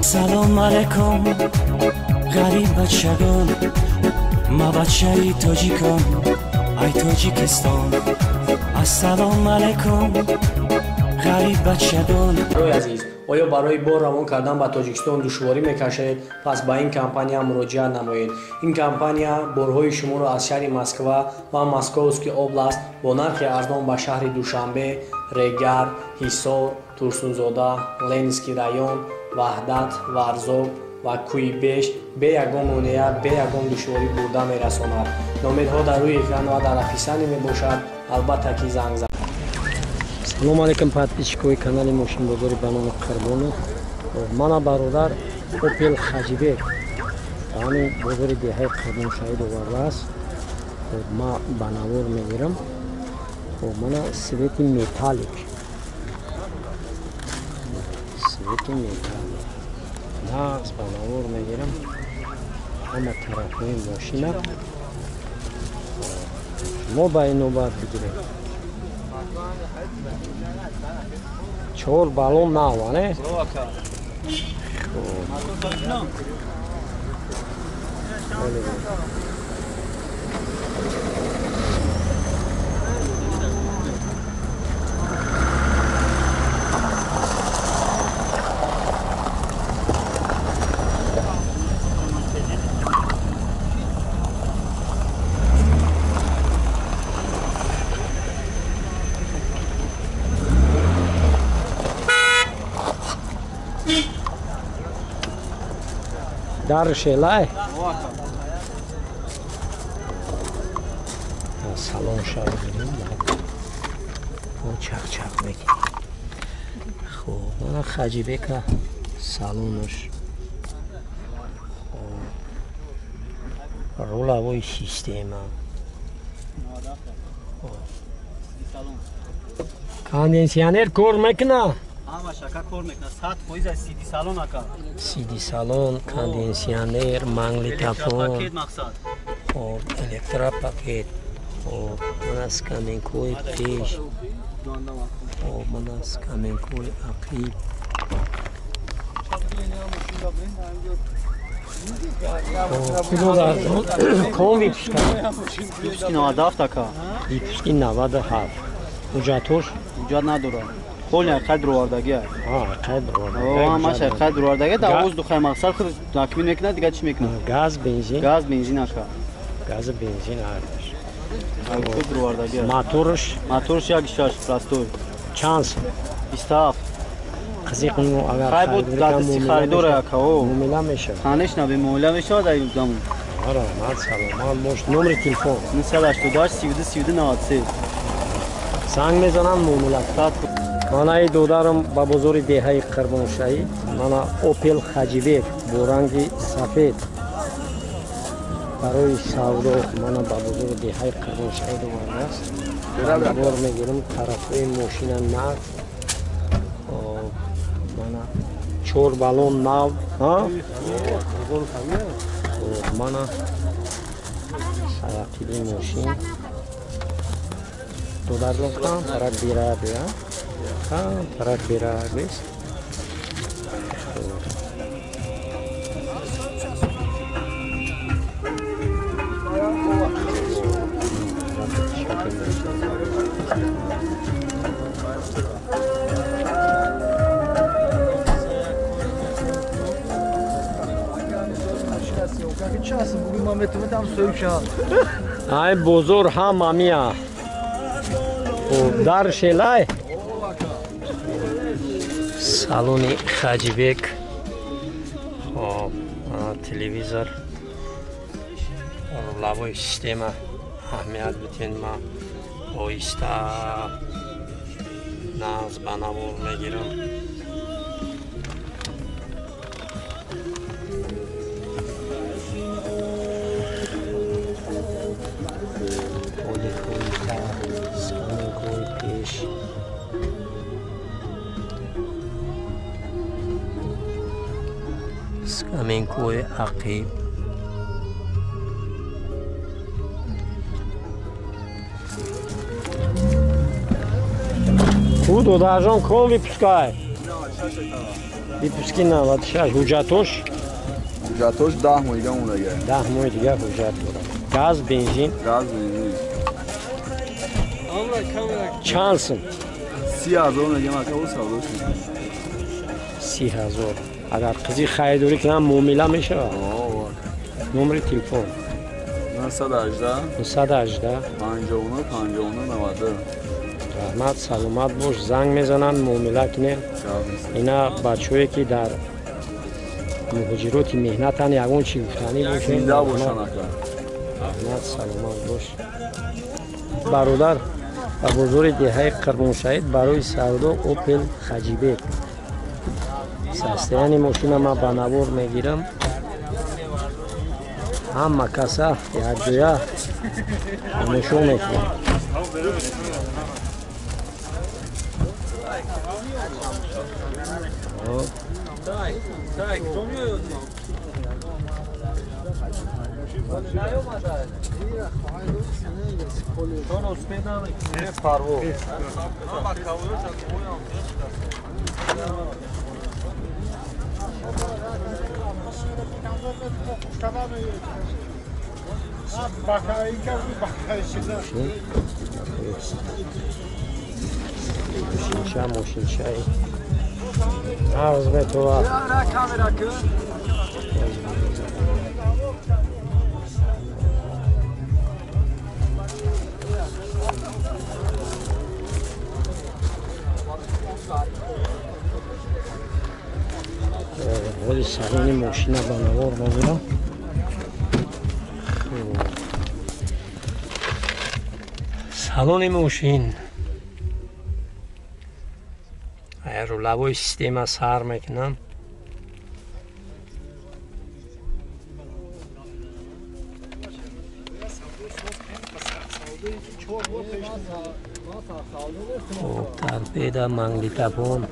سلام علیکم غریب بچگان ما بچه تاجیکان ای تاجیکستان السلام علیکم غریب بچگان. عزیز آیا برای بار روان کردن به تاجیکستان دشواری میکشید؟ پس به این کمپانیا مراجعه نمایید. این کمپانیا بارهای شما را از شهر مسکو و مسکوسکی اوبلاست با نرخ ارزان به شهر دوشنبه، ریگر، حصار، تورسونزاده، لنینسکی رایون، وحدت، ورزاب و کویبش به یگان مانع به یگان دشواری برده میرساند. نامدها در روی اکران و در افیسانی میباشد. البته که زنگ زنید. سلام علیکم подписчикои канали мошинбозори ба номи Қарбонов. Мана бародар Opel Хаҷибек ҳамин бозори деҳаи Қарбоншаҳид овардааст. Ман ба навор мегирам. Мана свети металлик нағз ба навор мегирам. ҳама тарафҳои мошина шумо ба инобат бигиред. 4 балон нава не? даршелай салон шавидем чақ мекунем. хуб мана Хаҷибека салонаш рулавои система конденсионер кор мекунад. سیدی سالن، کاندنسیانر، مانگلیتافون، الکترا پاکت، من از کامنکوی پیش، من از کامنکوی عقیب. کام ویپسکی 97 така. ویپسکی 97. حجتش؟ حجت نداره. خیلی قدر واردگی است. همش قدر واردگی در اوز دو مقصد خود تکمیل میکنه دیگه چی میکنه؟ گاز بنزین. گاز بنزین اکا. گاز بنزین آرش. قدر واردگی است. موتورش یک شش پلاستور. چانس. 27. قزیق نو اگر خیلی بود دستی خریدار اکا او. معامله میشه. خانش نبی معامله میشه در این زمان. آره مال سلام. مال مش نمره تلفن. 988 32 93. زنگ میزنم معامله کرد. من دودارم با بزرگ دههای قربانشاهی. من اوپل خاجیبک با رنگ سفید برای سودا من با بزرگ دههای قربانشاهی دوباره است. بار میگیرم طرفای ماشین نو. من 4 بالون نو. من سیاقی ماشین دودار لکن طرف بیرا بیا. طرف بیرا بیست. ای بزرگ هم مامیا در شلای салони Хаҷибек. телевизор рулавои система аҳамият битен ма оҳиста нағз ба навор мегирам. скаменкои ақиб Куда должен ком выпускать? Випуски 96. Ҳуҷҷатош? Ҳуҷҷатош 10 моҳ дига мондаги. 10 моҳи дига ҳуҷҷат дорад. Газ, бензин? Газ, бензин. Чанд сум? 30,000 мегам ака ӯ савдош мекунад. 30,000. Агар қизи харидорӣ кунам муомила мешавад? номери телефон? 918 918 59 59 92. раҳмат, саломат бош. занг мезананд, муомила кунем. ина бачҳое ки дар муҳоҷироти меҳнатан, ягон чӣ гуфтанӣ бошем? Зинда бошанд ака. раҳмат, саломат бош. бародар ба бозори деҳаи қирмоншаҳид барои савдо Opel Хаҷибек. состояни мошина ман ба навор мегирам. ҳама каса якҷоя тамошо мекунад. Мошинчаи навз метавад. ҳоли салони мошина ба навор мегирам. салони мошин рулавои система сар мекунам. торпеда, магнитофон,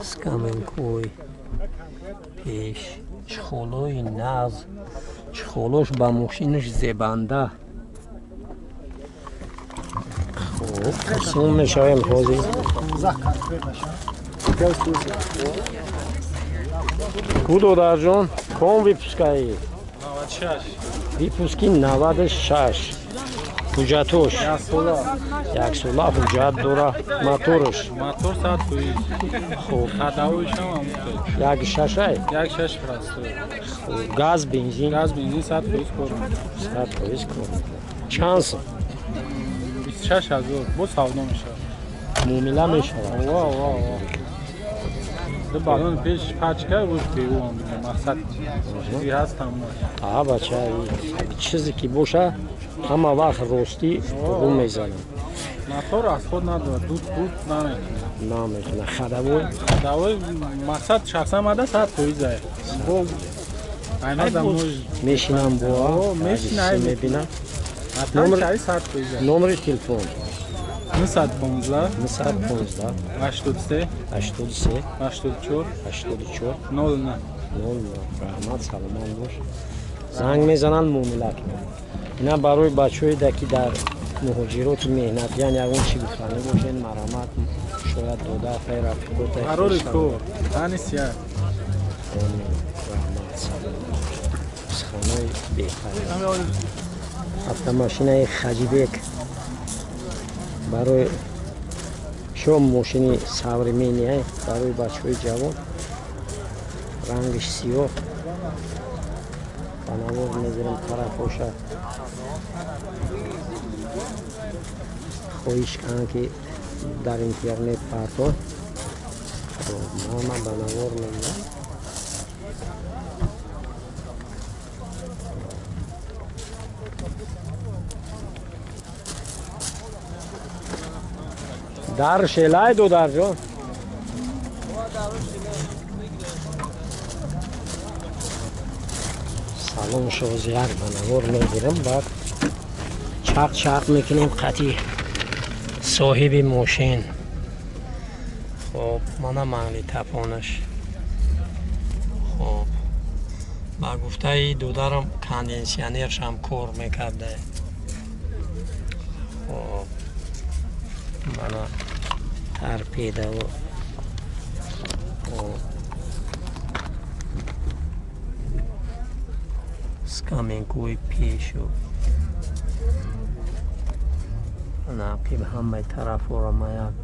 скаменкой, пеш, чхолои нағз, чхолош ба мошинаш зебанда. сум мешавем ҳозир. ку додарҷон, ком випускаи? 96. Випуски 96. ҳуҷҷатош? яксола ҳуҷҷат дора. мотораш? Мотор 100 поиз. хуб. Ходовойш ҳам омӯхта. 1.6? 1.6 простой. Хуб. газ, бензин? Газ, бензин 100 поиз кор мекунад. 100 поиз кор мекунад. чанд сум? 26000. бо савдо мешавад. муомила мешавад? ва. ду балон пеш пачка буд певон буда мақсад. чизи ҳаст тамош. бача чизе ки боша ҳама вақт ростӣ рӯ мезанам. мотор аз худ надорад, дуд намекунад. ходовой? Ходовой мақсад шахсан мада 100 поиз ай. бо айна дамош мешинам бо мешинай мебинам. номери телефон? 915 915 83 83 84 84 00. раҳмат, саломат бош. занг мезананд, муомила кунад. ина барои бачҳое ки дар муҳоҷироти меҳнатиян ягон чӣ гуфтанӣ бошед, марамат шояд дода рафиқота қарори кор танисия. раҳмат, саломат. сханои беҳтар. автомошинаи Хаҷибек барои шо мошини савремения барои бачҳои ҷавон. рангиш сиёҳ. ба навор мегирам тарафоша. хоҳиш кунам ки дар интернет партон. ман ба навор мегирам. дар шелай додарҷон. салон шозияк ба навор мегирам. баъд чақ мекунем қатъи соҳиби мошин. хоб мана магнитофонаш. хоб ба гуфтаи додарам конденсионершам кор мекарда. хоб мана торпеда скамейкаи пешу нақиб ҳамаи тарафҳоро ман як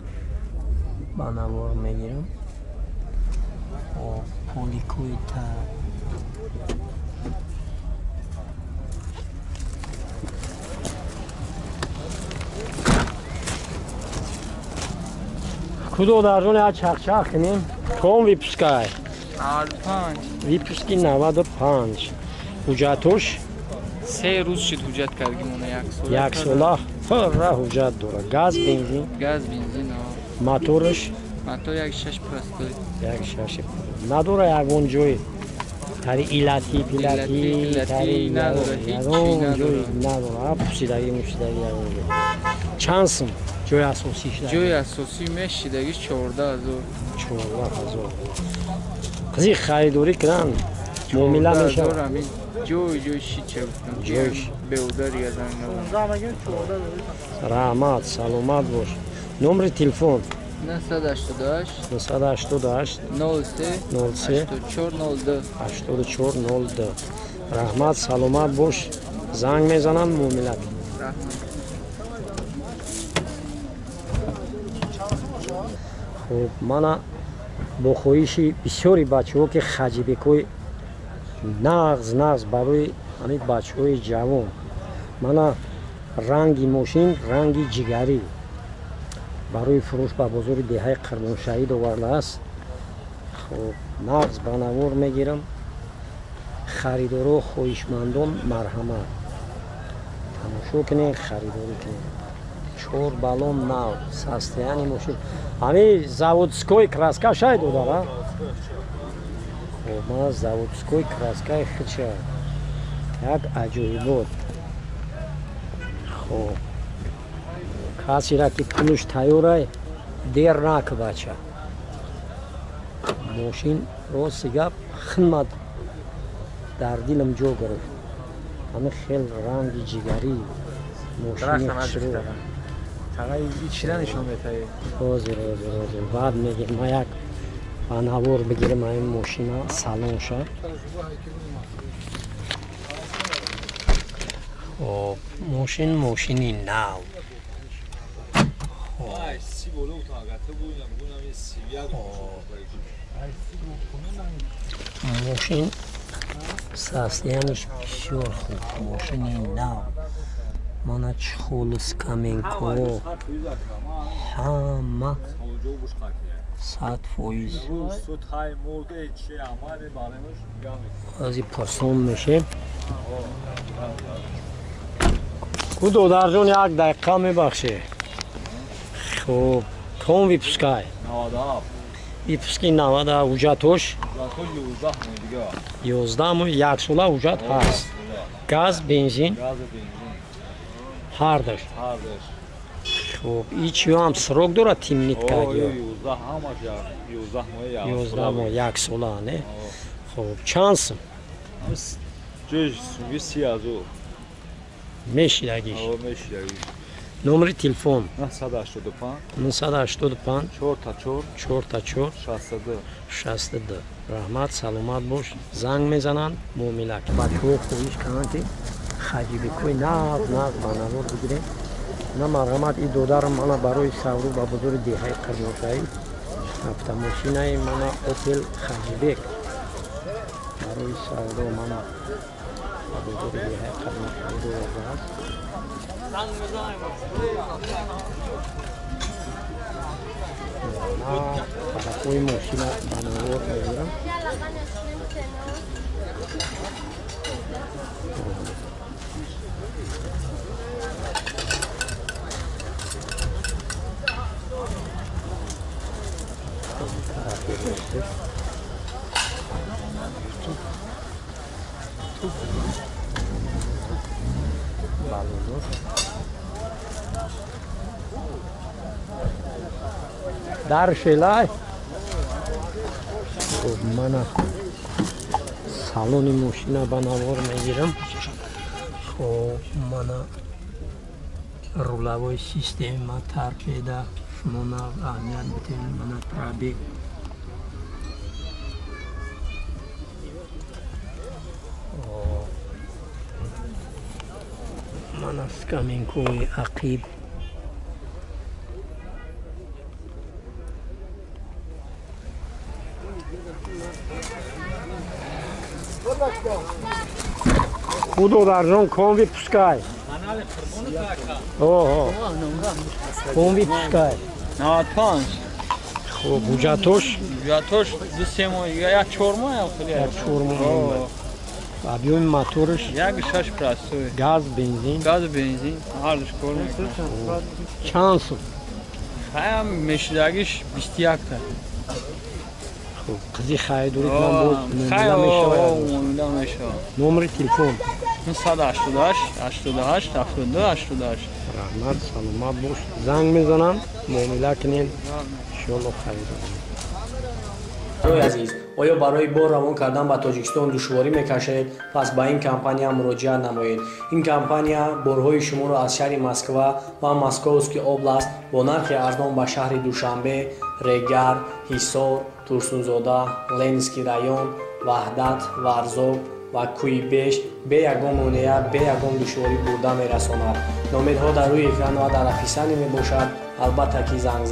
ба навор мегирам. поликои та кудо даржон як чахчах кинем ком випускай 95 випуски 95 ҳуҷҷатош 3 рӯз шуд ҳуҷҷат кардем она як сола пурра ҳуҷҷат дора газ бензин мотораш мотор 1.6 простой 1.6 надора ягон ҷой тари илати пилати тари ягон ҷой надора пусидаги мусидаги ягон ҷой чанд сум ҷои асосиш ҷои асосӣ мешидаги 14000 қизи харидорӣ кунан муомила мешавад ҷои шича беударига раҳмат саломат бош номери телефон 988 03 8402 раҳмат саломат бош занг мезанам муомила хуб мана бо хоҳиши бисёри бачаҳо ки хаҷибекои нағз барои ҳамин бачаҳои ҷавон мана ранги мошин ранги ҷигарӣ барои фурӯш ба бозори деҳаи қирмоншаҳид овардааст. хуб нағз ба навор мегирам. харидоро хоҳишмандон марҳамат тамошо кунед харидорӣ кунед 4 баллон нав состояни мошин ҳамин заводской краска шай додара мана заводской краскаи хича як аҷоибот. хуб касира ки пулуш тайёрай дер нак бача мошин рости гап хидмат дар дилам ҷо гирифт. ҳамин хел ранги ҷигарӣ мошини хушро ҳозир баъд мегем ма як ба навор бигирам ҳамин мошина салонша. хуб мошини нав мошин состояниш бисёр хуб мошини нав мана чухолу скаменко ҳама 100% баъзи пурсон мешем. кудо дарҷон як дақиқа мебахше. хуб ком випускай випуски 90 ҳуҷҷатош 11 як сола ҳуҷҷат ҳаст газ бензин ҳардаш. хуб ичиё ҳам срок дорад тимнитка 11 моҳ як сола не. хуб чанд сум мешидагиш номери телефон 985 44 62 раҳмат саломат бош занг мезананд муомила бачаҳо хоҳиш кунанд ки хаҷибекои нағз ба навор бигирем. на марҳамат и додарам мана барои савру ба бозори деҳаи қирмоншаҳид автомошинаи мана опел хаҷибек барои савро мана ба бозори деҳаи қирмоншаҳид овардааст. парақои мошина ба навор мегирам. дар шелай хуб мана салони мошина ба навор мегирам. хуб мана рулавои система торпеда шумо аҳамият бидем. мана пробег از کامینکوی عقیب خودو در جان کاموی پسکای کاموی پسکای 95 خب بوجاتوش بوجاتوش 2 ماه یا 4 ماه هم خیلی یک 4 ماه ابیوم موتورش یک 6 پلاستوی گاز بنزین هر دوش کار میکنه چند سو خیام میشدگیش 21 تا خب قضی خواهی دورید من بود معامله میشه نمر تلفن 988 88 72 88 رحمت سلامت باش زنگ میزنم معامله کنین انشالله خیلی برای عزیز آیا برای بار روان کردن به تاجیکستان دشواری میکشید؟ پس به این کمپانی مراجعه نمایید. این کمپانی بارهای شما را از شهر مسکو و مسکوسکی اوبلاست با نرخ ارزان به شهر دوشنبه، ریگر، حصار، تورسونزاده، لنسکی رایون، وحدت، ورزوب و کویبش به یگان مانع به یگان دشواری برده میرساند. نامدها در روی اکران و در افیسانی میباشد. البته که زنگ